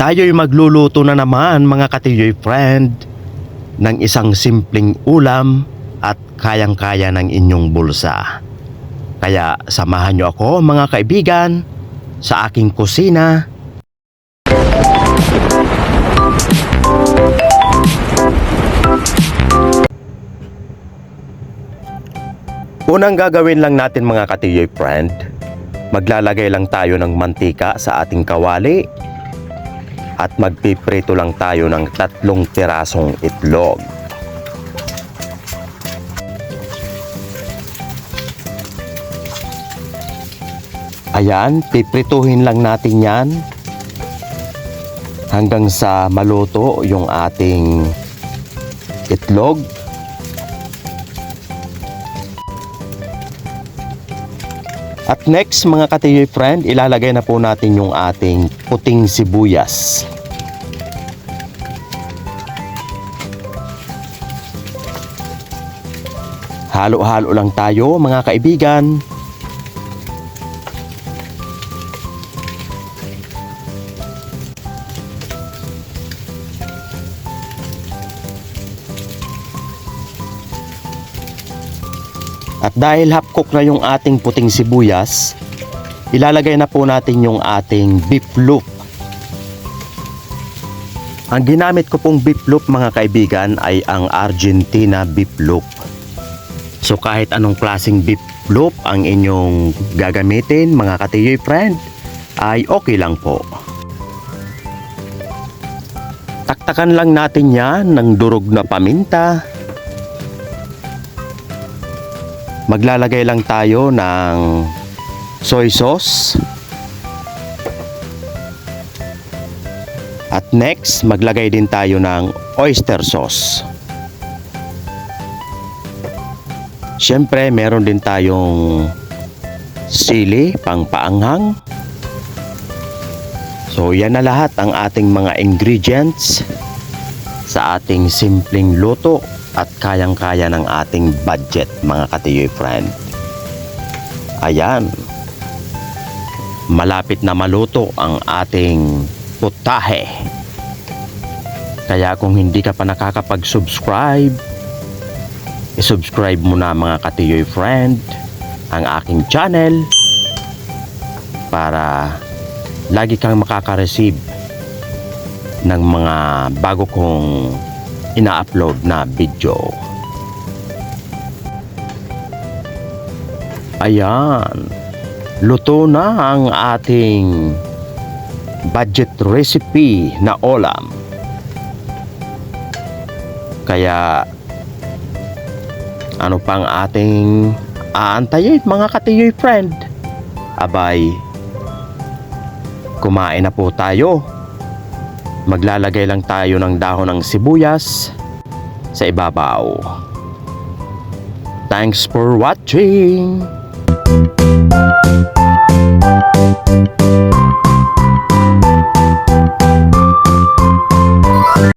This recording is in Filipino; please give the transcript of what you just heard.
Tayo'y magluluto na naman mga katiyoy friend ng isang simpleng ulam at kayang-kaya ng inyong bulsa. Kaya samahan niyo ako mga kaibigan sa aking kusina. Unang gagawin lang natin mga katiyoy friend, maglalagay lang tayo ng mantika sa ating kawali at magpiprito lang tayo ng 3 pirasong itlog. Ayan, piprituhin lang natin yan hanggang sa maluto yung ating itlog. At next mga katiyoy friend, ilalagay na po natin yung ating puting sibuyas. Halo-halo lang tayo mga kaibigan. At dahil half cook na yung ating puting sibuyas, ilalagay na po natin yung ating beef loaf. Ang ginamit ko pong beef loaf mga kaibigan ay ang Argentina beef loaf. So kahit anong klaseng beef loaf ang inyong gagamitin mga katiyoy friend, ay okay lang po. Taktakan lang natin yan ng durog na paminta. Maglalagay lang tayo ng soy sauce. At next, maglagay din tayo ng oyster sauce. Siyempre, meron din tayong sili pang paanghang. So, yan na lahat ang ating mga ingredients sa ating simpleng luto at kayang-kaya ng ating budget mga katiyoy friend. Ayan, malapit na maluto ang ating putahe. Kaya kung hindi ka pa nakakapag-subscribe, i-subscribe mo na mga katiyoy friend ang aking channel para lagi kang makaka-receive ng mga bago kong ina-upload na video. Ayan, luto na ang ating budget recipe na ulam. Kaya ano pang ating aantayin mga katiyoy friend? Abay, kumain na po tayo. Maglalagay lang tayo ng dahon ng sibuyas sa ibabaw. Thanks for watching!